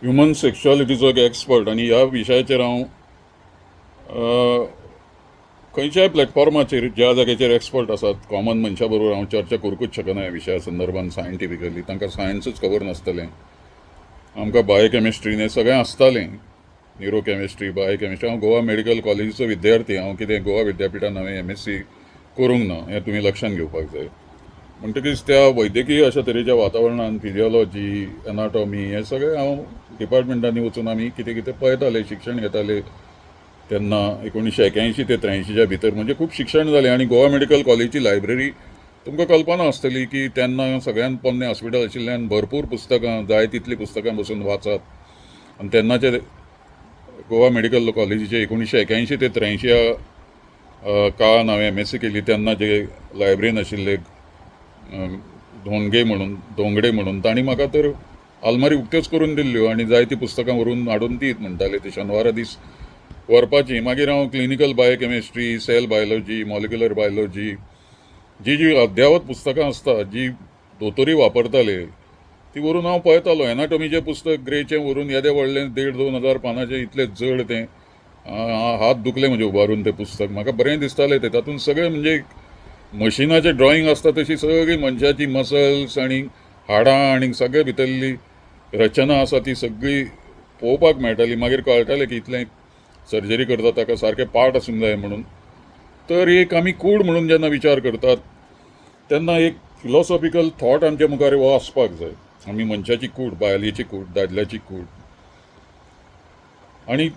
Human सेक्शुअलिटीचो एक expert आनी ह्या विशयाचेर हांव खंयच्याय प्लॅटफॉर्माचेर ज्या जाग्याचेर एक्सपर्ट आसात कॉमन मनशा बरोबर हांव चर्चा करूंकच शकना ह्या विशया संदर्भान सायंटिफिकली. तांकां सायन्सच खबर नासतलें. आमकां बायोकॅमिस्ट्रीन हें सगळें आसतालें, न्युरोकॅमिस्ट्री, बायोकॅमिस्ट्री. हांव गोवा मेडिकल कॉलेजीचो विद्यार्थी. हांव कितें गोवा विद्यापिठान हांवें MSc करूंक ना हें तुमी लक्षांत घेवपाक जाय. म्हणटकीच त्या वैद्यकीय अशा तरेच्या वातावरणान फिजिओलॉजी, एनाटॉमी हें सगळें हांव डिपार्टमेंटांनी वचून आमी कितें कितें पळयताले, शिक्षण घेताले. तेन्ना 1981 ते 83च्या भितर म्हणजे खूब शिक्षण जालें. आनी गोवा मेडिकल कॉलेजीची लायब्ररी तुमकां कल्पना आसतली की तेन्ना सगळ्यान पोरणें हॉस्पिटल आशिल्ल्यान भरपूर पुस्तकां, जाय तितलीं पुस्तकां बसून वाचात. आनी तेन्नाचे गोवा मेडिकल कॉलेजीचे 1981 ते 83 काळान हांवें MSc केली तेन्ना जे लायब्ररीन आशिल्ले धोंगडे म्हणून तांणी म्हाका तर आलमारी उक्त्योच करून दिल्ल्यो आनी जायतीं पुस्तकां व्हरून हाडून दीत म्हणटाले. ते शेनवारा दीस व्हरपाची. मागीर हांव clinical biochemistry, cell biology, molecular biology जी अद्यावत पुस्तकां आसता जी दोतोरी वापरताले ती व्हरून हांव पळयतालो. एनाटॉमीचें पुस्तक ग्रेचें व्हरून येदें व्हडलें 1,500-2,000 पानाचें इतलें जड तें. हात दुखले म्हजे उबारून तें पुस्तक. म्हाका बरें दिसतालें तें. तातूंत सगळें म्हणजे मशिनाचें ड्रॉइंग आसता तशी सगळी मनशाची मसल्स आनी हाडां आनी सगळे भितरली रचना आसा ती सगळी पळोवपाक मेळटाली. मागीर कळटालें की इतलें सर्जरी करता ताका सारकें पार्ट आसूंक जाय म्हणून. तर एक आमी कूड म्हणून जेन्ना विचार करतात तेन्ना एक फिलॉसॉफिकल थॉट आमच्या मुखार हो आसपाक जाय. आमी मनशाची कूड, बायलेची कूड, दादल्याची कूड. आनी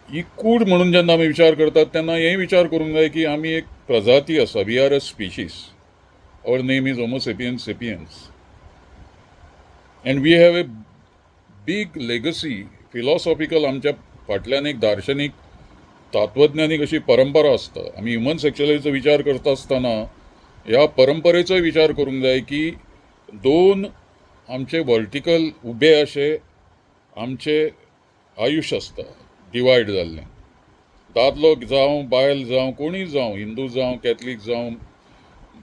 ही कूड म्हणून जेन्ना आमी विचार करतात तेन्ना हेंय विचार करूंक जाय की आमी एक प्रजाती आसा. We are a species. Our name is Homo sapiens sapiens. And we have a big legacy philosophical. आमच्या फाटल्यान एक दार्शनीक तात्वज्ञानीक अशी परंपरा आसता. आमी ह्युमन सेक्शुअलिटीचो विचार करता आसतना ह्या परंपरेचोय विचार करूंक जाय की दोन आमचे वर्टिकल उबे अशे आमचे आयुश्य आसता डिवायड जाल्लें. दादलो जावं बायल जावं कोणीय जावं, हिंदू जावं, कॅथलीक जावं,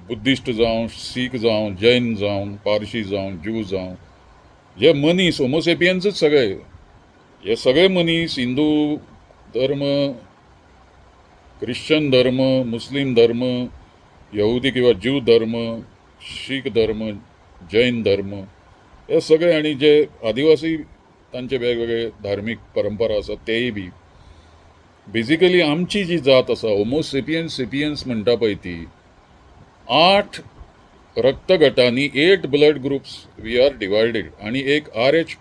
बुद्धिस्ट जावं, सीख जावं, जैन जावं, पारशी जावं, ज्यू जावं, जे मनीस होमोसेपियन्सच सगळे. हे सगळे मनीस हिंदू धर्म, ख्रिश्चन धर्म, मुस्लिम धर्म, यहुदी किंवा ज्यू धर्म, शीख धर्म, जैन धर्म हे सगळे आनी जे आदिवासी तांचे वेगवेगळे धार्मीक परंपरा आसात तेय बी बेजिकली आमची जी जात आसा होमोसेपियन्स सेपियन्स म्हणटा पळय ती 8 रक्तगटांनी 8 blood groups we are divided. आनी एक RH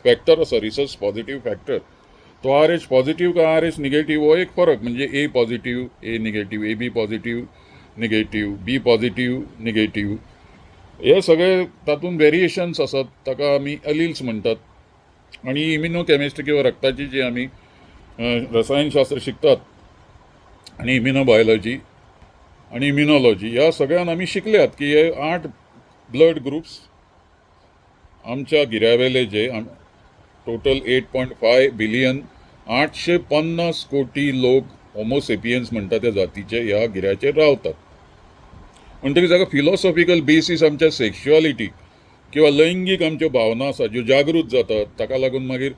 फॅक्टर आसा, रिसर्च पॉझिटिव्ह फॅक्टर. तो RH पॉझिटिव्ह का RH निगेटिव्ह हो एक फरक. म्हणजे A positive, A negative, AB positive, negative, B positive, negative, हे सगळे तातूंत व्हेरिएशन्स आसात. ताका आमी अलिल्स म्हणटात. आनी इम्युनोकॅमिस्ट्री किंवा रक्ताची जी आमी रसायनशास्त्र शिकतात आनी इम्युनोबायोलॉजी आनी इम्युनॉलॉजी ह्या सगळ्यान आमी शिकल्यात की हे 8 ब्लड ग्रुप्स आमच्या गिऱ्यावेले जे टोटल 8.5 बिलियन 850 कोटी लोक होमोसेपियन्स म्हणटा त्या जातीचे ह्या गिऱ्याचेर रावतात. म्हणटकीच ताका फिलॉसॉफिकल बेसीस आमच्या सेक्शुअलिटीक किंवा लैंगीक आमच्यो भावना आसा ज्यो जागृत जातात. ताका लागून मागीर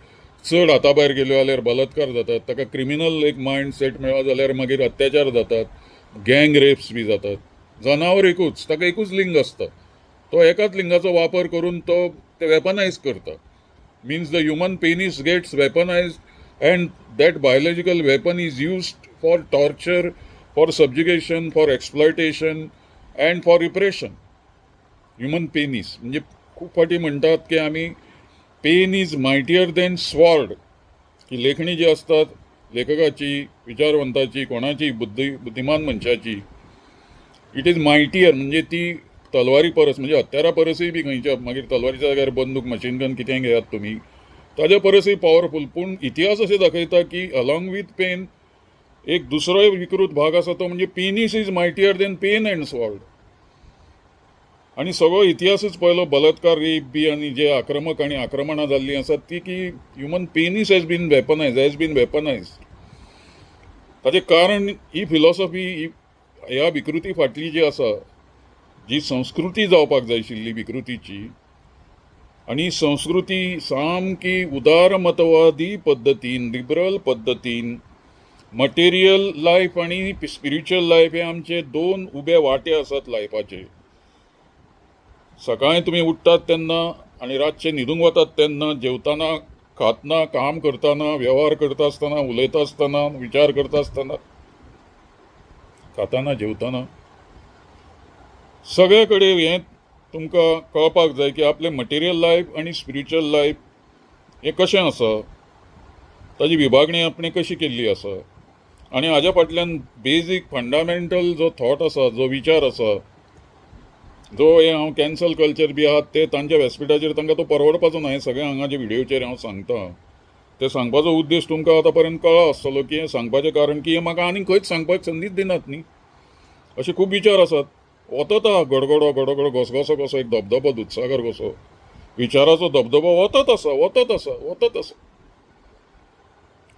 चड हाता भायर गेल्यो जाल्यार बलात्कार जातात. ताका क्रिमिनल एक मायंड सेट मेळ्ळो जाल्यार मागीर अत्याचार जातात, गँग रेप्स बी जातात. जनावर एकूच, ताका एकूच लिंग आसता. तो एकाच लिंगाचो वापर करून तो ते वेपनायज करता. Means the human penis gets weaponized and that biological weapon is used for torture, for subjugation, for exploitation and for repression. Human penis म्हणजे खूब फाटी म्हणटात की आमी pen is mightier than sword. की लेखणी जी असतात लेखकाची, विचारवंताची, कोणाची बुद्धिमान मनशाची, इट इज मायटियर म्हणजे ती तलवारी परस म्हणजे हत्यारा परसय बी खंयच्या. मागीर तलवारीच्या जाग्यार बंदूक, मशीन गन कितेंय घेयात तुमी, ताज्या परसय पॉवरफूल. पूण इतिहास अशें दाखयता की अलॉंग वीथ पेन एक दुसरोय विकृत भाग आसा तो म्हणजे penis is mightier than pen and sword. आनी सगळो इतिहासच पळयलो बलात्कार, रेप बी आनी जे आक्रमक आनी आक्रमणां जाल्लीं आसात ती की ह्युमन पेनिस हॅज बीन वेपनायज. ताचें कारण ही फिलॉसॉफी, ह्या विकृती फाटली जी आसा, जी संस्कृती जावपाक जाय आशिल्ली विकृतीची आनी संस्कृती सामकी उदारमतवादी पद्दतीन, लिबरल पद्दतीन, मटेरियल लायफ आनी स्पिरिच्युअल लायफ हे आमचे दोन उबे वाटे आसात लायफाचे. सकाळीं तुमी उठ्ठात तेन्ना आनी रातचे न्हिदूंक वतात तेन्ना, जेवतना, खातना, काम करतना, वेव्हार करता आसतना, उलयता आसतना, विचार करता आसतना, खाताना, जेवतना, सगळे कडेन हें तुमकां कळपाक जाय की आपलें मटेरियल लायफ आनी स्पिरिच्युअल लायफ हें कशें आसा, ताजी विभागणी आपणे कशी केल्ली आसा. आनी हाज्या फाटल्यान बेजीक फंडामेंटल जो थॉट आसा, जो विचार आसा, जो हे हांव कॅन्सल कल्चर बी आहात ते तांच्या व्यासपीठाचेर तांकां तो परवडपाचो ना. हे सगळे हांगा जे व्हिडिओचेर हांव सांगता ते सांगपाचो उद्देश तुमकां आतां पर्यंत कळ्ळो आसतलो की हें सांगपाचें कारण की हे म्हाका आनीक खंयच सांगपाक संदीच दिनात न्ही. अशे खूब विचार आसात. वतत आहा गडगडो गडगडो घसघसो कसो, एक धबधबो दुधसागर कसो, विचाराचो धबधबो वतत आसा, वतत आसा, वतत आसा,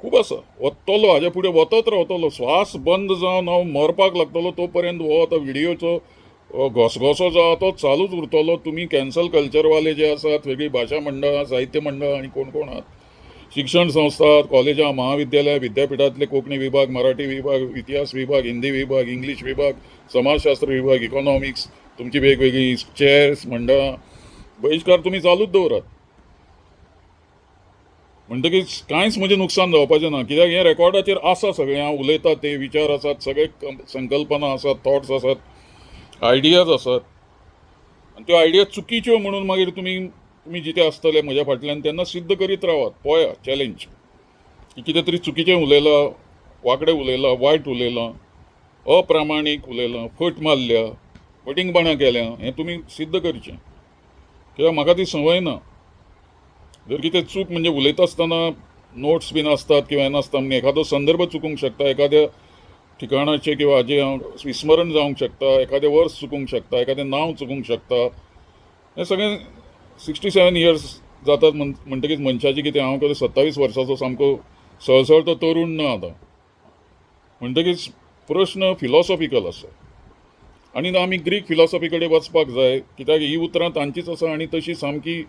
खूब आसा, वतलो, हाज्या फुडें वतत रावतलो. स्वास बंद जावन हांव मरपाक लागतलो तो पर्यंत हो आतां व्हिडिओचो घसघसो जो आहा तो चालूच उरतलो. तुमी कॅन्सल कल्चरवाले जे आसात, वेगळी भाशा मंडळां, साहित्य मंडळ आनी कोण कोण आहात, शिक्षण संस्था, कॉलेजां, महाविद्यालय, विद्यापीठांतले कोंकणी विभाग, मराठी विभाग, इतिहास विभाग, हिंदी विभाग, इंग्लीश विभाग, समाजशास्त्र विभाग, इकॉनॉमिक्स, तुमची वेगवेगळी चेअर्स मंडळां, बहिष्कार तुमी चालूच दवरात. म्हणटकीच कांयच म्हजें नुकसान जावपाचें ना. कित्याक हें रेकॉर्डाचेर आसा सगळें, हांव उलयतां ते विचार आसात, सगळे संकल्पना आसात, थॉट्स आसात, आयडियाज आसात. आनी त्यो आयडिया चुकीच्यो म्हणून मागीर तुमी जिते आसतले म्हज्या फाटल्यान तेन्ना सिद्ध करीत रावात. पळया चॅलेंज की कितें तरी चुकीचें उलयलां, वांकडें उलयलां, वायट उलयलां, अप्रामाणीक उलयलां, फट मारल्या, फटिंगपणां केल्या, हें तुमी सिद्ध करचें. कित्याक म्हाका ती संवय ना. जर कितें चूक म्हणजे उलयता आसतना नोट्स बीन आसतात किंवा हें नासता म्हणजे एखादो संदर्भ चुकूंक शकता, एखाद्या ठिकाणाचें किंवा हाजें हांव विस्मरण जावंक शकता, एखादें वर्स चुकूंक शकता, एखादें नांव चुकूंक शकता. हें सगळें 67 इयर्स जातात म्हणटकीच मनशाची कितें, हांव कधी 27 वर्साचो सामको सळसळतो तरूण ना आतां. म्हणटकीच प्रश्न फिलॉसॉफिकल आसा आनी आमी ग्रीक फिलॉसॉफी कडेन वचपाक जाय. कित्याक ही उतरां तांचीच आसा आनी तशी सामकी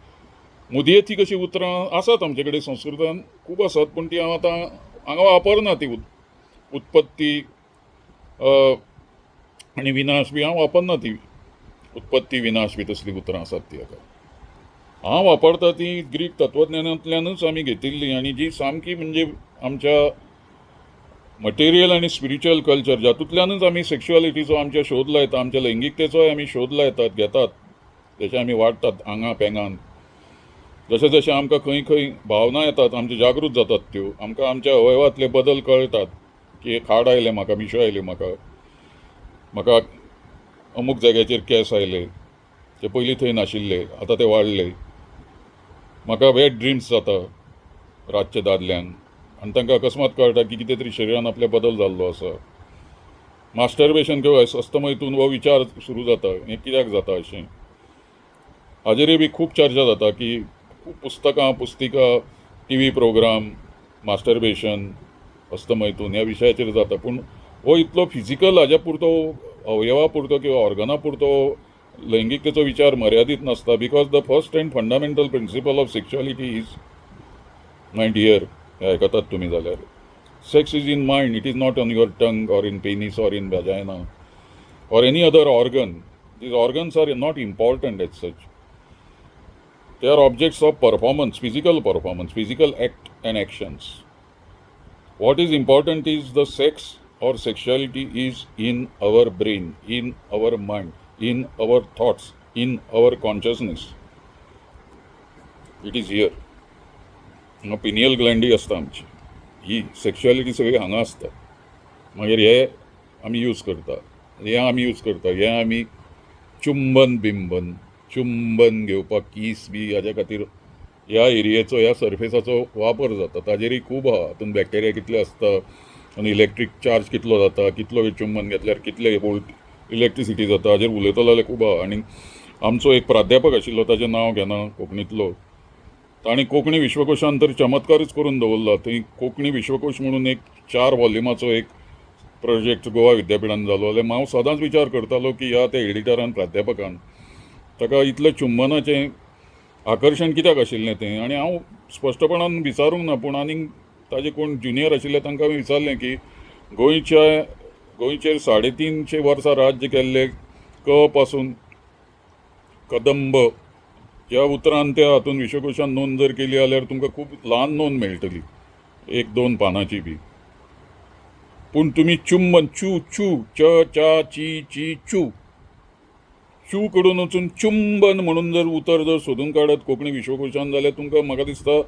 मुदयेची कशी उतरां आसात आमचे कडेन संस्कृतान खूब आसात, पूण ती हांव आतां हांगा वापरना. ती उत्पत्ती आनी विनाश बी हांव वापरना. ती उत्पत्ती विनाश बी तसली उतरां आसात ती हाका हांव वापरता ती ग्रीक तत्वज्ञानांतल्यानूच आमी घेतिल्ली आनी जी सामकी म्हणजे आमच्या मटेरियल आनी स्पिरिच्युअल कल्चर जातूंतल्यानूच आमी सेक्शुअलिटीचो आमच्या शोध लायता, आमच्या लैंगिकतेचोय आमी शोध लायतात, घेतात, जशें आमी वाडटात आंगा पेंगान. जशें जशें आमकां खंय खंय भावना येतात आमचे जागृत जातात, त्यो आमकां आमच्या अवयवांतले बदल कळटात की खाड आयले म्हाका, मिशो आयले म्हाका अमूक जाग्याचेर केंस आयले, ते पयलीं थंय नाशिल्ले, आतां ते वाडले. म्हाका वेट ड्रिम्स जाता रातचे दादल्यांक आनी तांकां अकस्मात कळटा की कितें तरी शरिरान आपल्या बदल जाल्लो आसा. मास्टरबेशन किंवा अस्तमयतून हो विचार सुरू जाता, हें कित्याक जाता अशें. हाजेरूय बी खूब चर्चा जाता की खूब पुस्तिका, TV प्रोग्राम, मास्टरबेशन, अस्तमयतून ह्या विशयाचेर जाता. पूण हो इतलो फिजिकल हाज्या पुरतो, अवयवा पुरतो किंवा ऑर्गना पुरतो लैंगिकतेचो विचार मर्यादीत नासता. Because the first and fundamental principle of sexuality is my dear. हे आयकतात तुमी जाल्यार, sex is in mind, it is not on your tongue or in penis or in vagina or any other organ. These organs are not important as such. They are objects of performance, physical act and actions. What is important is the sex or sexuality is in our brain, in our mind, in our thoughts, in our consciousness. It is here. Pineal ग्लँडी आसता आमची, ही sexuality सगळी हांगा आसता. मागीर हे आमी use करता, हे आमी चुंबन घेवपाक किस बी हाज्या खातीर ह्या एरियेचो, ह्या सर्फेसाचो वापर जाता. ताजेरूय खूब आहा, हातून बॅक्टेरिया कितले आसता आनी इलेक्ट्रीक चार्ज कितलो जाता, कितलो वेळ चुंबन घेतल्यार कितले वोल्ट इलेक्ट्रिसिटी जाता, हाजेर उलयतलो जाल्यार खूब आहा. आनी आमचो एक प्राध्यापक आशिल्लो, ताचें नांव घेना, कोंकणींतलो, ताणें कोंकणी विश्वकोशांत तर चमत्कारूच करून दवरला. थंय कोंकणी विश्वकोश म्हणून एक 4 वॉल्युमाचो एक प्रोजेक्ट गोवा विद्यापीठान जालो. जाल्यार हांव सदांच विचार करतालो की ह्या त्या एडिटरान, प्राध्यापकान ताका इतलें चुंबनाचें आकर्शण कित्याक आशिल्लें तें. आनी हांव स्पश्टपणान विचारूंक ना, पूण आनीक ताजे कोण ज्युनियर आशिल्ले तांकां हांवें विचारलें की गोंयचेर 350 वर्सां राज्य केल्ले क पासून कदंब ह्या उतरान त्या हातून विश्वकोशान नोंद जर केली जाल्यार तुमकां खूब ल्हान नोंद मेळटली, 1-2 पानांची बी. पूण तुमी चुंबन चू चू च चा ची ची चू चू कडून वचून चुंबन म्हणून जर उतर जर सोदून काडत कोंकणी विश्वकोशान जाल्यार तुमकां म्हाका दिसता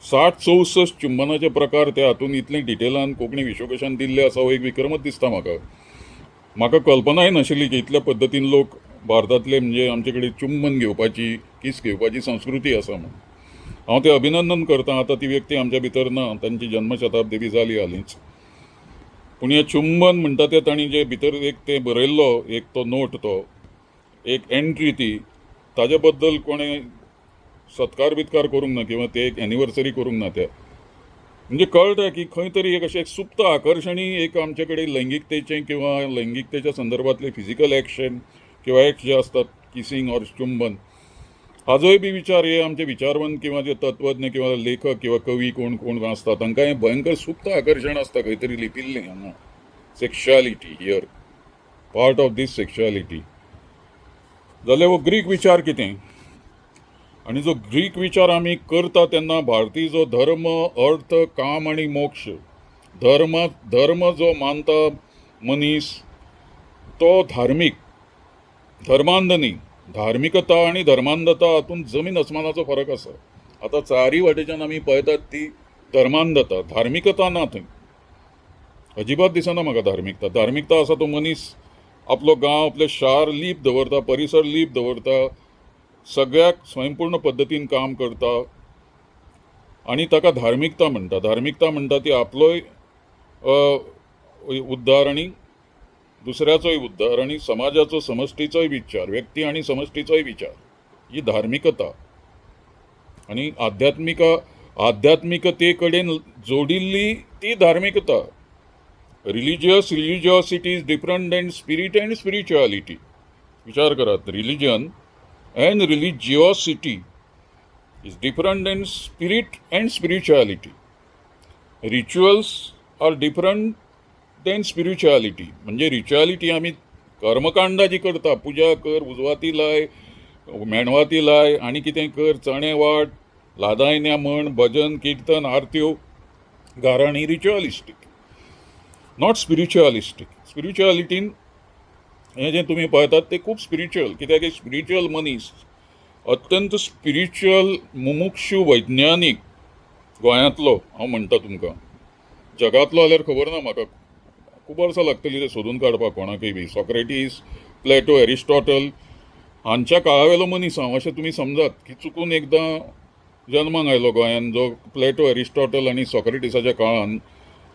60-64 चुंबनाचे प्रकार त्या हातून इतले डिटेलान कोंकणी विश्वकोशान दिल्ले आसा हो एक विक्रमच दिसता म्हाका कल्पनाय नाशिल्ली की इतल्या पद्दतीन लोक भारतांतले म्हणजे आमचे कडेन चुंबन घेवपाची किस घेवपाची संस्कृती आसा म्हणून हांव तें अभिनंदन करतां. आतां ती व्यक्ती आमच्या भितर ना, तांची जन्मशताब्दी बी जाली हालींच. पूण हें चुंबन म्हणटा तें तांणी जे भितर एक तें बरयल्लो एक तो नोट, तो एक एंट्री, ती ताजे बद्दल कोणें सत्कार बित्कार करूंक ना किंवा ते एक एनिवर्सरी करूंक ना. त्या म्हणजे कळटा की खंय तरी एक अशें एक सुप्त आकर्शणी एक आमचे कडेन लैंगिकतेचें किंवा लैंगिकतेच्या संदर्भातले फिजिकल एक्शन किंवा एक्ट जे असतात, किसिंग ऑर चुंबन, हाजोय बी विचार हे आमचे विचारवंत किंवा जे तत्वज्ञ किंवा लेखक किंवा कवी कोण कोण आसता तांकां हें भयंकर सुप्त आकर्शण आसता खंय तरी लिपिल्लें हांगा. Sexuality here, part of these sexuality. जाल्यार हो ग्रीक विचार कितें, आनी जो ग्रीक विचार आमी करता तेन्ना भारतीय जो धर्म, अर्थ, काम आनी मोक्ष, धर्म जो मानता मनीस तो धार्मीक, धर्मांध न्ही. धार्मिकता आनी धर्मांधता हातूंत जमीन अस्मानाचो फरक आसा. आतां चारी वाटेच्यान आमी पळयतात ती धर्मांधता, धार्मिकता ना थंय. अजिबात दिसना म्हाका धार्मिकता. धार्मिकता आसा तो मनीस आपलो गांव, आपले शार लीप दवरता, परिसर लीप दवरता, सगळ्याक स्वयंपूर्ण पद्दतीन काम करता आनी ताका धार्मिकता म्हणटा. धार्मिकता म्हणटा ती आपलोय उद्धार आनी दुसऱ्याचोय उद्धार आनी समाजाचो समश्टीचोय विचार, व्यक्ती आनी समश्टीचोय विचार, ही धार्मिकता. आनी आध्यात्मिकते कडेन जोडिल्ली ती धार्मिकता. Religiosity is different than spirit and spirituality. विचार करात, religion and religiosity is different than spirit and spirituality. Rituals are different than spirituality. म्हणजे रिच्युअलिटी आमी कर्मकांडां जी करता, पुजा कर, उजवाती लाय, मेणवाती लाय, आनी कितें कर, चणे वाट, लादायन्या म्हण, भजन, कीर्तन, आरत्यो, गाराणी, रिच्युअलिस्टीक, नॉट स्पिरिच्युअलिस्टीक. स्पिरिच्युअलिटीन हें जें तुमी पळयतात तें खूब स्पिरिच्युअल. कित्याक एक स्पिरिच्युअल मनीस, अत्यंत स्पिरिच्युअल मुमुक्षू वैज्ञानीक गोंयांतलो हांव म्हणटा तुमकां, जगांतलो जाल्यार खबर ना म्हाका, खूब वर्सां लागतलीं तें सोदून काडपाक कोणाकय बी. सॉक्रेटीस, प्लेटो, एरिस्टॉटल हांच्या काळावेलो मनीस हांव अशें तुमी समजात की चुकून एकदां जल्माक आयलो गोंयांत, जो प्लेटो, एरिस्टॉटल आनी सॉक्रेटिसाच्या काळान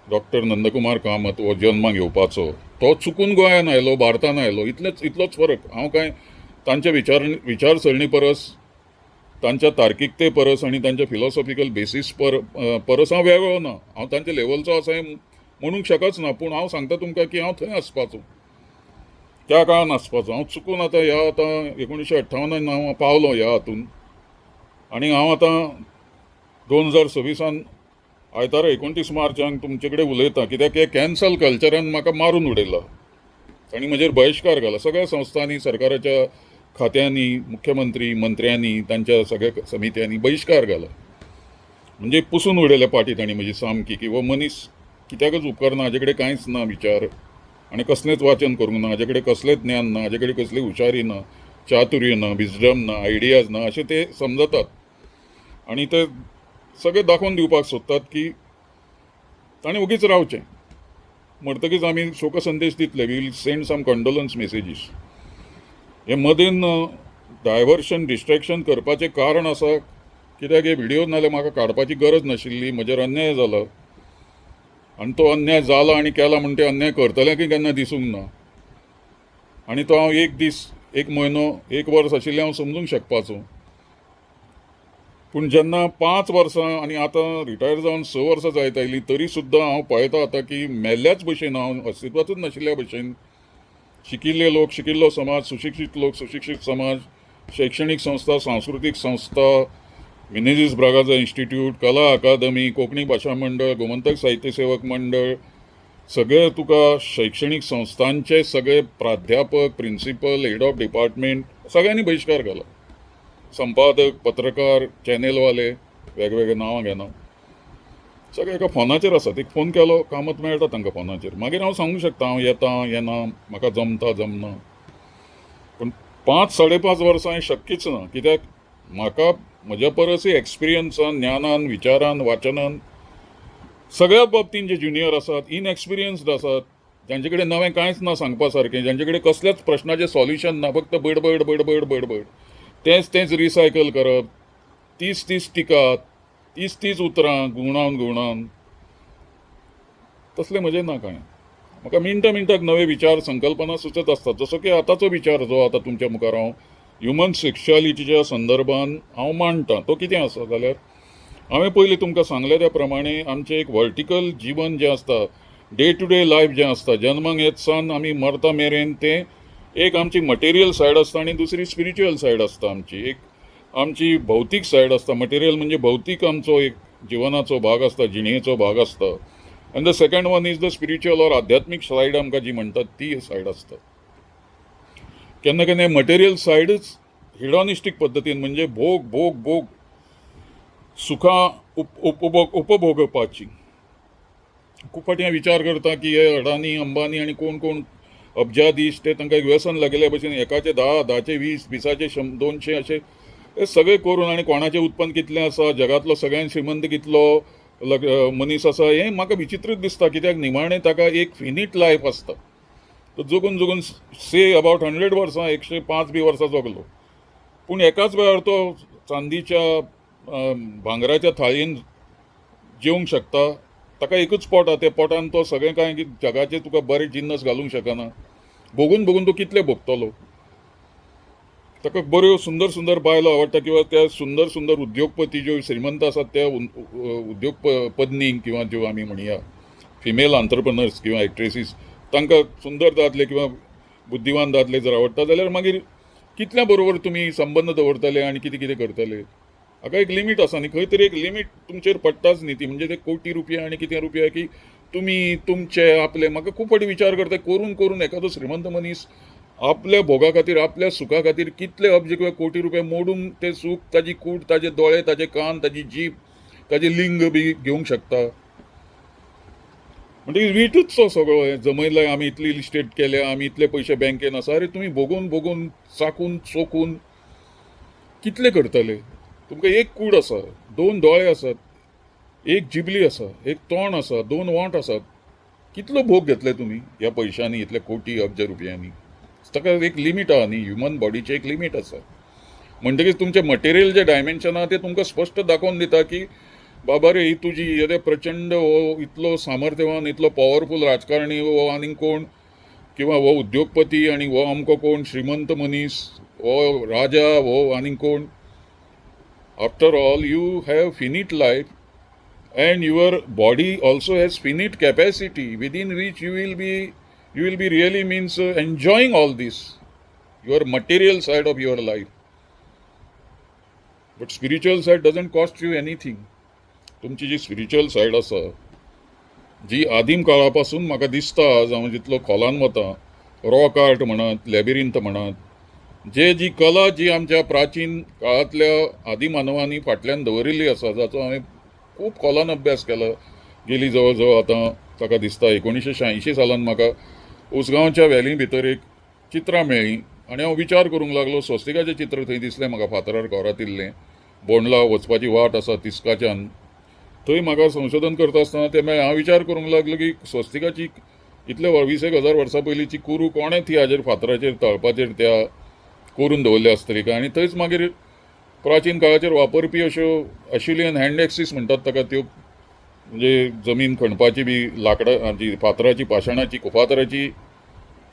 डॉक्टर नंदकुमार कामत हो जल्माक येवपाचो, तो चुकून गोंयान आयलो, भारतान आयलो, इतलोच फरक. हांव कांय तांच्या विचारसरणी परस, तांच्या तार्कीकते परस आनी तांच्या फिलॉसॉफिकल बेसीस परस हांव वेगळो ना. हांव तांच्या लेवलचो आसा म्हणूंक शकच ना. पूण हांव सांगता तुमकां की हांव थंय आसपाचो, त्या काळान आसपाचो. हांव चुकून आतां 1958 हांव पावलो ह्या हातून, आनी हांव आतां 2026 आयतारा 29 मार्चाक तुमचे कडेन उलयतां. कित्याक हे कॅन्सल कल्चरान म्हाका मारून उडयला. तांणी म्हजेर बहिश्कार घाला. सगळ्या संस्थांनी, सरकाराच्या खात्यांनी, मुख्यमंत्री, मंत्र्यांनी, तांच्या सगळ्या समित्यांनी बहिश्कार घाला. म्हणजे पुसून उडयले पाटी तांणी म्हजी सामकी, की हो मनीस कित्याकच उपकारना, हाजे कडेन कांयच ना विचार आनी कसलेंच वाचन करूंक ना, हाजे कडेन कसलेंच ज्ञान ना, हाजे कडेन कसली हुशारी ना, चातुर्य ना, विजडम ना, आयडियाज ना, अशें ते समजतात. आनी ते सगळें दाखोवन दिवपाक सोदतात की ताणें उगीच रावचें. मरतकीच आमी शोकसंदेश दितले, we will send some condolence messages. हे मदेन डायवर्शन, डिस्ट्रॅक्शन करपाचें कारण आसा. कित्याक हे व्हिडियो नाल्यार म्हाका काडपाची गरज नाशिल्ली. म्हजेर अन्याय जाला आनी तो अन्याय जाला आनी केला म्हणटा अन्याय करतल्याकय केन्ना दिसूंक ना. आनी तो हांव एक दीस, एक म्हयनो, एक वर्स आशिल्लें हांव समजूंक शकपाचो. पूण जेन्ना 5 वर्सां आनी आतां रिटायर जावन 6 वर्सां जायत आयलीं, तरी सुद्दां हांव पळयता आतां की मेल्ल्याच भशेन, हांव अस्तित्वाचूच नाशिल्ल्या भशेन शिकिल्ले लोक, शिकिल्लो समाज, सुशिक्षीत लोक, सुशिक्षीत समाज शैक्षणिक संस्था, सांस्कृतिक संस्था, मिनेझिस ब्रागाचा इन्स्टिट्यूट, कला अकादमी, कोंकणी भाषा मंडळ, गोमंतक साहित्य सेवक मंडळ, सगळे तुका शैक्षणिक संस्थांचे सगळे प्राध्यापक, प्रिन्सिपल, हेड ऑफ डिपार्टमेंट सगळ्यांनी बहिष्कार घाला. संपादक, पत्रकार, चॅनेलवाले, वेगवेगळे नांवां घेना, सगळे एका फोनाचेर आसात. एक फोन केलो कामत मेळटा तांकां फोनाचेर. मागीर हांव सांगूंक शकता हांव येता, येना, म्हाका जमता, जमना. पूण 5-5.5 वर्सां हें शक्यच ना. कित्याक म्हाका म्हज्या परसय एक्सपिरियन्सान, ज्ञानान, विचारान, वाचनान सगळ्याच बाबतींत जे ज्युनियर आसात, इनएक्सपिरियन्स्ड आसात, जांचे कडेन नवें कांयच ना सांगपा सारकें, जांचे कडेन कसल्याच प्रश्नाचें सॉल्युशन ना, फक्त बडबड बडबड बडबड, तेच रिसायकल करप, तीच टिका, तीच उतरां गुवणावन तसलें म्हजें ना कांय. म्हाका मिनटाक नवे विचार, संकल्पना सुचत आसतात. जसो की आतांचो विचार जो आतां तुमच्या मुखार हांव ह्युमन सेक्शुअलिटीच्या संदर्भान हांव मांडटां, तो कितें आसा जाल्यार हांवें पयलीं तुमकां सांगले त्या प्रमाणे आमचें एक वर्टिकल जीवन जें आसता, डे टू डे लायफ जें आसता, जल्माक येत सावन आमी मरता मेरेन, तें एक आमची मटेरियल सायड आसता आनी दुसरी स्पिरिच्युअल सायड आसता. एक आमची भौतीक सायड आसता. मटेरियल म्हणजे भौतीक आमचो एक जिवनाचो भाग आसता, जिणेचो भाग आसता. आनी the second one is the spiritual or आध्यात्मीक सायड आमकां जी म्हणटात ती सायड आसता. केन्ना केन्ना मटेरियल सायडच हिडॉनिस्टीक पद्दतीन म्हणजे भोग सुखां उपभोगपाची. खूब फावटी हांव विचार करता की हे अडानी, अंबानी आनी कोण अब्जाधीश ते तांकां एक व्यसन लागिल्ल्या भशेन एकाचे 10, 10चे 20, 20चे 200 अशे हे सगळे करून आनी कोणाचें उत्पन्न कितलें आसा, जगांतलो सगळ्यांत श्रीमंत कितलो मनीस आसा, हें म्हाका विचित्रच दिसता. कित्याक निमाणें ताका एक फिनीट लायफ आसता. तो जगून से अबावट 100 वर्सां, 105 बी वर्सां जगलो, पूण एकाच वेळार तो चांदीच्या भांगराच्या थाळयेन जेवंक शकता. ताका एकूच पोट आसा, त्या पोटान तो सगळें कांय जगाचे तुका बरे जिन्नस घालूंक शकना. भोगून तो कितले भोगतलो. ताका बऱ्यो सुंदर बायलो आवडटा, किंवा त्या सुंदर उद्योगपती ज्यो श्रीमंत आसात त्या उद्योगपत्नींक, किंवा ज्यो आमी म्हणया फिमेल आंतरप्रनर्स किंवा एक्ट्रेसीस, तांकां सुंदर दादले किंवा बुद्धिवान दादले जर आवडटा जाल्यार मागीर कितल्या बरोबर तुमी संबंद दवरतले आनी कितें करतले. हाका एक लिमीट आसा न्ही, खंय तरी एक लिमीट तुमचेर पडटाच न्ही ती. म्हणजे ते कोटी रुपया आनी कितें रुपया की तुमी तुमचे आपले. म्हाका खूब फावटी विचार करता, करून एखादो श्रीमंत मनीस आपल्या भोगा खातीर, आपल्या सुखा खातीर कितले अब्ज किंवा कोटी रुपया मोडून ते सूख, ताजी कूड, ताजे दोळे, ताजे कान, ताजी जीभ, ताजे लिंग बी घेवंक शकता. म्हणजे वीटूच तो सगळो. हे जमयलाय, आमी इतली इस्टेट केल्या, आमी इतले पयशे बँकेन आसा. अरे तुमी भोगून चाकून चोखून कितले करतले. तुमकां एक कूड आसा, 2 दोळे आसात, एक जिबली आसा, एक तोंड आसा, 2 वांट आसात. कितलो भोग घेतले तुमी ह्या पयशांनी, इतले कोटी अब्ज रुपयांनी. ताका एक लिमीट आहा न्ही, ह्युमन बॉडीचें एक लिमीट आसा. म्हणटकीच तुमचे मटेरियल जे डायमेन्शन आहा ते तुमकां स्पश्ट दाखोवन दिता की बाबा रे, ही तुजी हे प्रचंड हो इतलो सामर्थ्यवान, इतलो पॉवरफूल राजकारणी हो आनीक कोण, किंवा हो उद्योगपती, आनी हो अमको कोण श्रीमंत मनीस, हो राजा, हो आनीक कोण. After all you have finite life, and your body also has finite capacity within which you will be really means enjoying all this, your material side of your life. But spiritual side doesn't cost you anything. तुमची जी spiritual said आसा, जी आदीम काळापासून म्हाका दिसता, जावं जितलो खोलान वता, rock art म्हणत, लॅबिरिंथ म्हणत, जी कला जी आमच्या प्राचीन काळांतल्या आदिमानवांनी फाटल्यान दवरिल्ली आसा, जाचो हांवें खूब खोलान अभ्यास केला. गेली जवळ जवळ आतां ताका दिसता 1986 सालान म्हाका उसगांवच्या व्हॅली भितर एक चित्रां मेळ्ळीं, आनी हांव विचार करूंक लागलो. स्वस्तिकाचें चित्र थंय दिसलें म्हाका, फातरार कोरातिल्लें. बोंडला वचपाची वाट आसा तिस्काच्यान, थंय म्हाका संशोधन करता आसतना तें मेळ्ळें. हांव विचार करूंक लागलो की स्वस्तिकाची इतले 20,000 वर्सां पयलींची कुरू कोणें ती हाजेर फातराचेर तळपाचेर त्या करून दवरली आसतली काय. आनी थंयच मागीर प्राचीन काळाचेर वापरपी अश्यो एशिलियन हँड एक्सीस म्हणटात ताका, त्यो म्हणजे जमीन खणपाची बी लाकडाची, फातराची, पाशाणाची, कुफातराची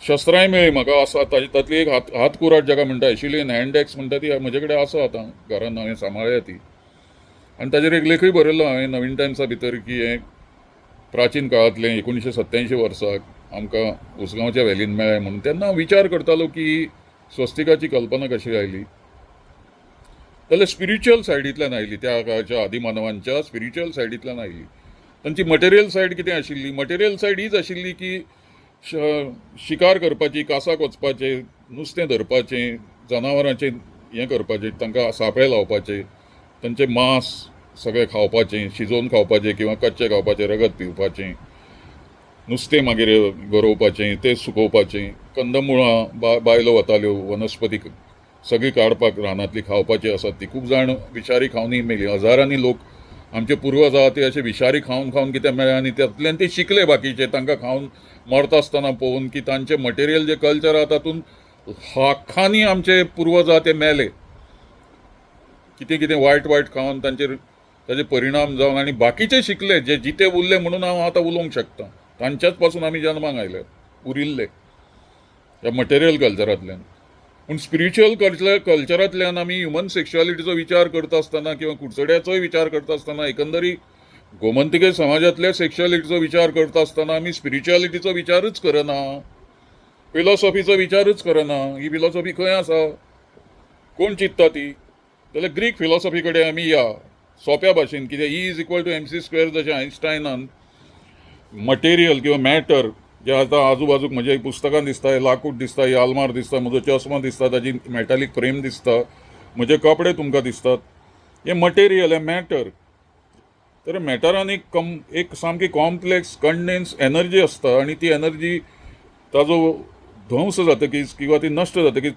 शस्त्रांय मेळ्ळी म्हाका. आसा तातली एक हात कुराट जाका म्हणटा, एशिलियन हँड एक्स म्हणटा ती म्हजे कडेन आसा आतां घरान, हांवें सांबाळ्ळ्या ती. आनी ताजेर एक लेखूय बरयल्लो हांवें नवीन टायम्सा भितर की हें प्राचीन काळांतलें 1987 वर्साक आमकां उसगांवच्या व्हॅलीन मेळ्ळें म्हणून. तेन्ना हांव विचार करतालो की स्वस्तिकाची कल्पना कशी आयली. जाल्यार स्पिरिच्युअल सायडींतल्यान आयली, त्या काळच्या आदिमानवांच्या स्पिरिच्युअल सायडींतल्यान आयली. तांची मटेरियल सायड कितें आशिल्ली? मटेरियल सायड हीच आशिल्ली की शिकार करपाची, कासाक वचपाचें, नुस्तें धरपाचें, जनावरांचें हें करपाचें, तांकां सापळे लावपाचे, तांचें मांस सगळें खावपाचें, शिजोवन खावपाचें किंवा कच्चें खावपाचें, रगत पिवपाचें, नुस्तें मागीर गरोवपाचें, तें सुकोवपाचें, कंदमुळां बायलो वताल्यो, वनस्पती सगळी काडपाक रानांतली खावपाची आसात ती. खूब जाण विषारी खावनय मेली. हजारांनी लोक आमचे पुर्वज आहा ते अशे विषारी खावन खावन कितें मेळ्ळें आनी तातूंतल्यान ते शिकले बाकीचे, तांकां खावन मरता आसतना पळोवन की तांचे मटेरियल जे कल्चर आहा तातूंत लाखांनी आमचे पुर्वज आहा ते मेले. कितें कितें वायट वायट खावन ताजे परिणाम जावन आनी बाकीचे शिकले, जे जिते उरले म्हणून हांव आतां उलोवंक शकता. तांच्याच पासून आमी जल्माक आयले, उरिल्ले ह्या मटेरियल कल्चरांतल्यान. पूण स्पिरिच्युअल कल्चरांतल्यान आमी ह्युमन सेक्शुअलिटीचो विचार करता आसतना किंवा कुडचड्याचोय विचार करता आसतना, एकंदरी गोमंतकीय समाजांतल्या सेक्शुअलिटीचो विचार करता आसतना आमी स्पिरिच्युअलिटीचो विचारूच करना, फिलॉसॉफीचो विचारूच करना. ही फिलॉसॉफी खंय आसा, कोण चिंतता ती? जाल्यार ग्रीक फिलॉसॉफी कडेन आमी या सोप्या भाशेन, कितें E=mc², जशें आयन्स्टायनान मटेरियल किंवा मॅटर जे आतां आजूबाजूक म्हज्या पुस्तकां दिसता, हे लाकूड दिसता, ही आलमार दिसता, म्हजो चश्मा दिसता, ताजी मॅटालीक फ्रेम दिसता, म्हजे कपडे तुमकां दिसतात, हे मटेरियल, हे मॅटर. तर मॅटरान एक सामकी कॉम्प्लेक्स कंडेन्स एनर्जी आसता आनी ती एनर्जी ताजो ध्वंस जातकीच किंवा ती नश्ट जातकीच,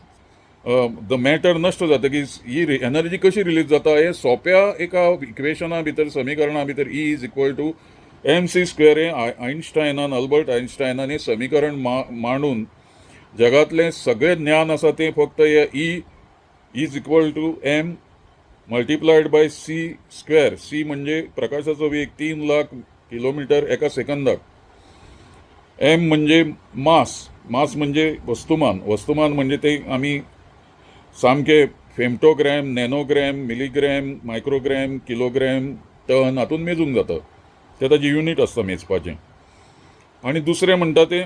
द मॅटर नश्ट जातकीच ही एनर्जी कशी रिलीज जाता, हे सोप्या एका इक्वेशना भितर, समीकरणा भितर E=mc², हे अल्बर्ट आयन्स्टायनान हे समीकरण मांडून जगातले सगळे ज्ञान आसा ते फक्त हे E=m × c². सी म्हणजे प्रकाशाचो वेग 3 लाख किलोमीटर एका सेकंदाक. एम म्हणजे मास म्हणजे वस्तुमान म्हणजे ते आमी सामके फेम्टोग्रॅम, नॅनोग्रॅम, मिलीग्रॅम, मायक्रोग्रॅम, किलोग्रॅम, टन हातून मेजूंक जाता. ते ताजें युनिट आसता मेजपाचें. आनी दुसरें म्हणटा ते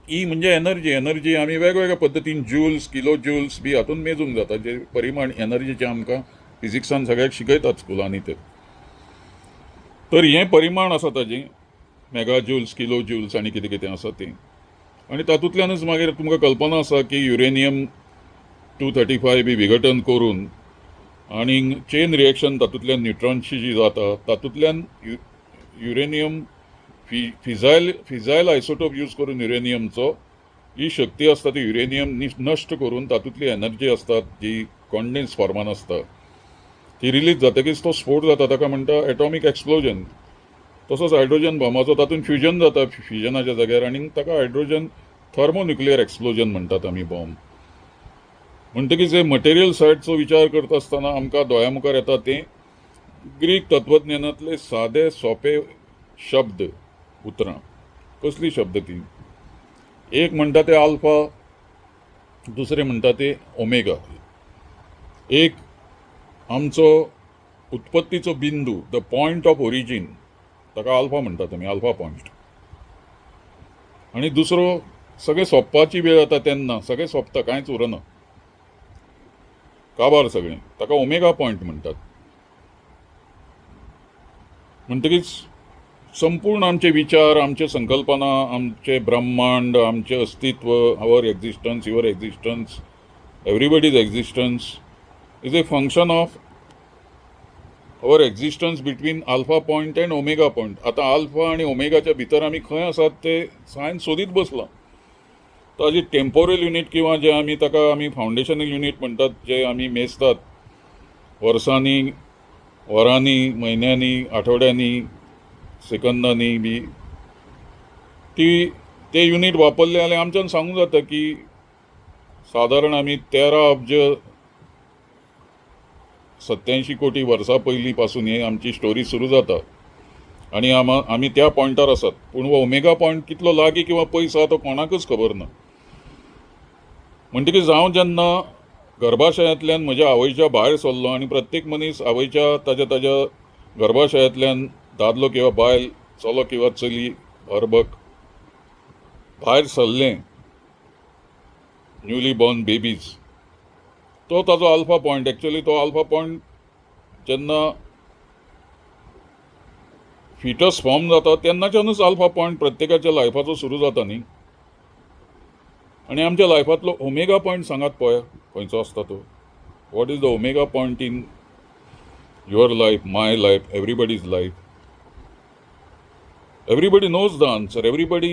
ई म्हणजे एनर्जी आमी वेगवेगळ्या पद्दतीन जूल्स, किलो जूल्स बी हातून मेजूंक जाता, जे परिमाण एनर्जीचे आमकां फिजिक्सान सगळ्याक शिकयतात स्कुलांनी ते. तर हें परिमाण आसा ताजें मेगा जूल्स, किलो जूल्स आनी कितें कितें आसा तें. आनी तातूंतल्यानच मागीर तुमकां कल्पना आसा की युरेनियम 235 बी विघटन करून आनी चेन रिएक्शन तातूंतल्यान न्यूट्रॉन्सची जी जाता, तातूंतल्यान युरेनियम फिजायल आयसोटोप यूज करून युरेनियमचो ही शक्ती आसता ती युरेनियम नश्ट करून तातूंतली एनर्जी आसता जी कॉन्डेन्स फॉर्मान आसता, ती रिलीज जातकीच तो स्फोट जाता, ताका म्हणटा एटॉमीक एक्सप्लोजन. तसोच हायड्रोजन बॉम्बाचो तातूंत फ्युजन जाता फ्युजनाच्या जाग्यार, आनी ताका हायड्रोजन थर्मोन्युक्लियर एक्सप्लोजन म्हणटात आमी बॉम्ब. म्हणटकीच हे मटेरियल सायडचो विचार करता आसतना आमकां दोळ्या मुखार येता ते ग्रीक तत्वज्ञानांतले सादे सोपे शब्द, उतरां. कसली शब्द ती? एक म्हणटा ते आल्फा, दुसरे म्हणटा ते ओमेगा. एक आमचो उत्पत्तीचो बिंदू, द पॉयंट ऑफ ओरिजीन, ताका आल्फा म्हणटात आमी, आल्फा पॉयंट. आनी दुसरो सगळें सोंपपाची वेळ जाता तेन्ना, सगळें सोंपता, कांयच उरना, काबार सगळें, ताका ओमेगा पॉयंट म्हणटात. म्हणटकीच संपूर्ण आमचे विचार, आमचे संकल्पना, आमचे ब्रह्मांड, आमचे अस्तित्व, our existence, everybody's existence is a function of our existence between alpha point and omega point. आतां अल्फा आनी ओमेगाच्या भितर आमी खंय आसात ते सायन्स सोदीत बसला. ताजी टेम्पोरल युनिट किंवा जे आमी ताका आमी फावंडेशनल युनिट म्हणटात, जे आमी मेजतात वर्सांनी, वरांनी, म्हयन्यांनी, आठवड्यांनी, सेकंदांनी बी, ते युनिट वापरले जाल्यार आमच्यान सांगूंक जाता की सादारण आमी 13,87 कोटी वर्सां पयलीं पासून ही आमची स्टोरी सुरू जाता आनी आमी त्या पॉयंटार आसात. पूण हो ओमेगा पॉयंट कितलो लागीं किंवा पयस आहा तो कोणाकच खबर ना. म्हणटकीच हांव जेन्ना गर्भाशयांतल्यान म्हज्या आवयच्या भायर सरलो आनी प्रत्येक मनीस आवयच्या ताज्या गर्भाशयांतल्यान दादलो किंवा बायल, चलो किंवा चली, अर्भक भायर सरलें, न्यूली बॉर्न बेबीज, तो ताजो अल्फा पॉयंट. एक्चुअली तो अल्फा पॉयंट जेन्ना फिटस फॉर्म जाता तेन्नाच्यानूच अल्फा पॉयंट प्रत्येकाच्या लायफाचो सुरू जाता न्ही. आणि आमच्या लायफांतलो ओमेगा पॉयंट सांगात पळय खंयचो आसता तो. What is the omega point in your life, my life, everybody's life? Everybody knows the answer. Everybody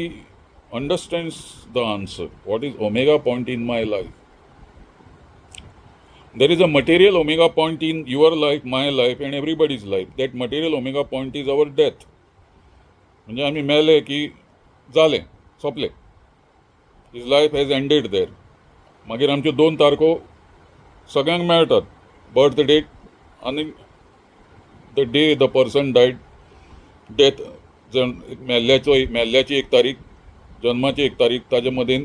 understands the answer. What is omega point in my life? There is a material omega point in your life, my life, and everybody's life. That material omega point is our death. म्हणजे आम्ही मेले की जाले, सोंपले. His life has ended there. मागीर आमच्यो 2 तारखो सगळ्यांक मेळटात. बर्थ डेट आनी the day the person died. Death मेल्ल्याची 1 तारीख, जन्माची 1 तारीख, ताजे मदीं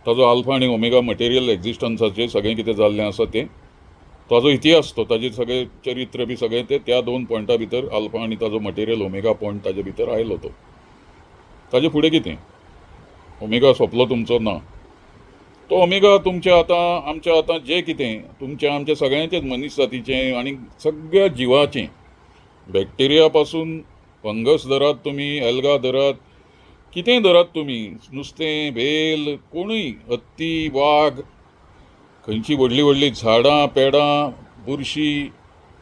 ताजो अल्फा आनी ओमेगा मटेरियल एक्झिस्टन्साचें सगळें कितें जाल्लें आसा तें, ताजो इतिहास तो, ताजें सगळें चरित्र बी सगळें तें त्या 2 पॉयंटा भितर अल्फा आनी ताजो मटेरियल ओमेगा पॉयंट ताजे भितर आयलो तो. ताजे फुडें कितें? ओमेगा सोंपलो तुमचो ना. तो ओमेगा तुमचें आमचें आतां जें कितें तुमचें आमचें सगळ्यांचेंच मनीस जातीचें आनी सगळ्या जिवाचें, बॅक्टेरिया पासून फंगस धरात तुमी, एल्गा धरात, कितेंय धरात तुमी, नुस्तें, भेल, कोणूय, हत्ती, वाघ, खंयची व्हडली व्हडली झाडां, पेडां, बुरशी,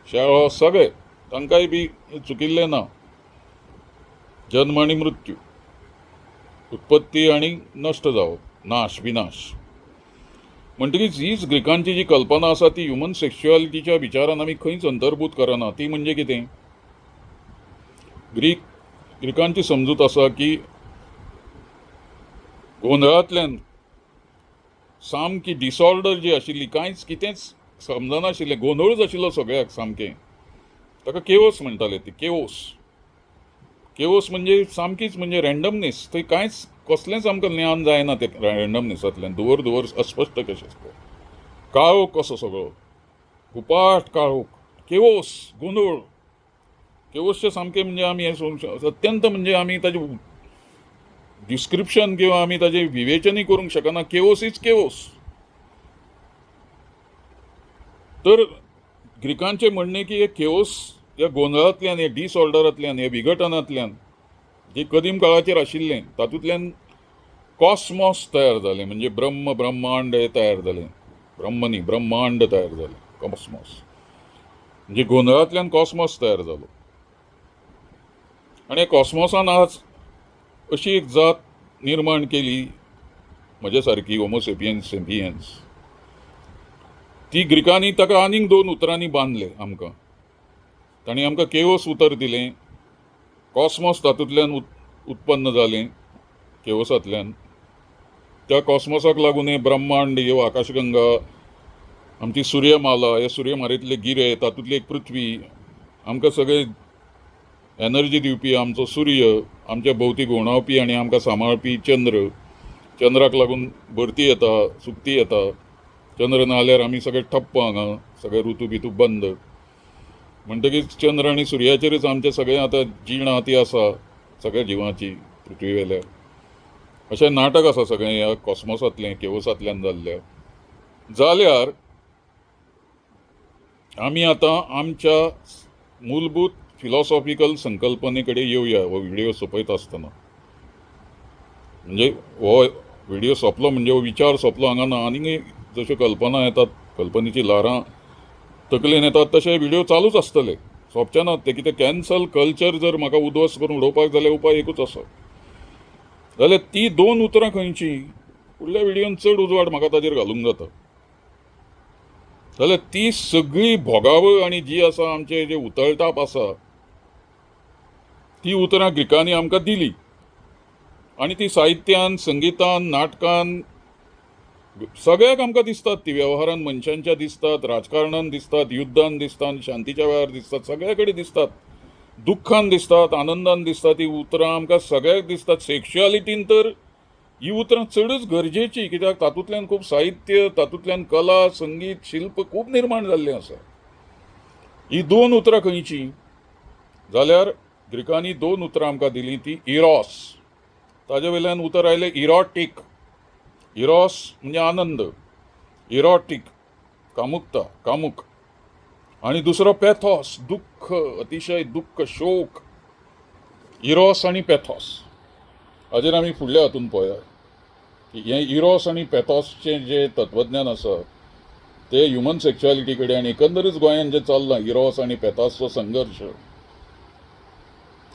शेळो, सगळे तांकांय बी चुकिल्लें ना. जन्म आनी मृत्यू, उत्पत्ती आनी नश्ट जावप, नाश, विनाश. म्हणटकीच हीच ग्रिकांची जी कल्पना आसा ती ह्युमन सेक्शुअलिटीच्या विचारान आमी खंयच अंतर्भूत करना. ती म्हणजे कितें? ग्रीकांची समजूत आसा की गोंधळांतल्यान सामकी डिसऑर्डर जी आशिल्ली, कांयच कितेंच समजनाशिल्लें, गोंधळूच आशिल्लो सगळ्याक सामकें. ताका केओस म्हणटाले. ती केओस म्हणजे सामकीच म्हणजे रँडमनेस. थंय कांयच कसलेंच आमकां ज्ञान जायना ते रँडमनेसांतल्यान. धुवर अस्पश्ट कशें, काळोख कसो सगळो, उपाट काळोख, केओस, गोंधळ. केओसचे सामकें म्हणजे आमी हें अत्यंत म्हणजे आमी ताजें डिस्क्रिप्शन किंवा आमी ताजें विवेचनूय करूंक शकना. Chaos is chaos. तर ग्रिकांचें म्हणणें की हे केओस, ह्या गोंधळांतल्यान, हे डिसऑर्डरांतल्यान, हे विघटनांतल्यान जे कदीम काळाचेर आशिल्लें तातूंतल्यान कॉस्मॉस तयार जालें. म्हणजे ब्रह्मांड हे तयार जालें. ब्रह्म न्ही, ब्रह्मांड तयार जालें. कॉस्मॉस म्हणजे गोंधळांतल्यान कॉस्मॉस तयार जालो. आणि कॉस्मॉसान आज अशी एक जात निर्माण केली म्हजे सारकी, होमोसेपियन्स सेपियन्स. ती ग्रिकांनी ताका आनीक 2 उतरांनी बांदले आमकां. तांणी आमकां केओस उतर दिलें. कॉस्मॉस तातूंतल्यान उत्पन्न जालें, केओसांतल्यान. त्या कॉस्मॉसाक लागून हे ब्रह्मांड, ह्यो आकाशगंगा, आमची सूर्यमाला, हे सूर्यमालेंतले गिरे, तातूंतली एक पृथ्वी, आमकां सगळे एनर्जी दिवपी आमचो सूर्य, आमच्या भोवती घुंवडावपी आनी आमकां सांबाळपी चंद्र, चंद्राक लागून भरती येता, सुकती येता. चंद्र ना जाल्यार आमी सगळे ठप्प, हांगा सगळे ऋतू बितू बंद. म्हणटकीच चंद्र आनी सुर्याचेरच आमचें सगळें आतां जीण आहा ती आसा सगळ्या जिवांची पृथ्वी वेल्या. अशें नाटक आसा सगळें ह्या कॉस्मॉसांतलें, केओसांतल्यान जाल्यार आमी आतां आमच्या मूलभूत फिलॉसॉफिकल संकल्पने कडेन येवया हो व्हिडिओ सोंपयता आसतना. म्हणजे हो व्हिडिओ सोंपलो म्हणजे हो विचार सोंपलो हांगा ना. आनी जश्यो कल्पना येतात, कल्पनेची ल्हारां तकलेन येतात, तशे व्हिडिओ चालूच आसतले, सोंपचे नात ते. कितें कॅन्सल कल्चर जर म्हाका उध्वस्त करून उडोवपाक जाल्यार उपाय एकूच आसा. जाल्यार ती 2 उतरां खंयची, फुडल्या व्हिडिओन चड उजवाड म्हाका ताजेर घालूंक जाता. जाल्यार ती सगळी भोगावळ आनी जी आसा आमचे जे उतळटाप आसा ती उतरां ग्रिकांनी आमकां दिली. आनी ती साहित्यान, संगितान, नाटकान, सगळ्याक आमकां दिसतात. ती वेव्हारान मनशांच्या दिसतात, राजकारणान दिसतात, युद्धान दिसतात, शांतीच्या वेळार दिसतात, सगळ्या कडेन दिसतात. दुख्खान दिसतात, आनंदान दिसतात. ही उतरां आमकां सगळ्याक दिसतात. सेक्शुअलिटीन तर ही उतरां चडच गरजेची, कित्याक तातूंतल्यान खूब साहित्य, तातूंतल्यान कला, संगीत, शिल्प खूब निर्माण जाल्लें आसा. ही 2 उतरां खंयची जाल्यार ग्रिकांनी 2 उतरां आमकां दिलीं. ती इरॉस, ताजे वयल्यान उतर आयलें इरॉटीक. इरॉस म्हणजे आनंद, इरॉटीक कामुकता, कामुक. आणि दुसरो पॅथॉस, दुःख, अतिशय दुःख, शोक. इरॉस आणि पॅथॉस हाजेर आमी फुडल्या हातून पळया की हे इरॉस आणि पॅथॉसचें जे तत्वज्ञान आसा ते ह्युमन सेक्च्युअलिटी कडेन आनी एकंदरीत गोंयांत जें चल्लां इरॉस आनी पॅथॉसचो संघर्श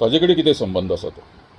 ताजे कडेन कितें संबंद आसा तो.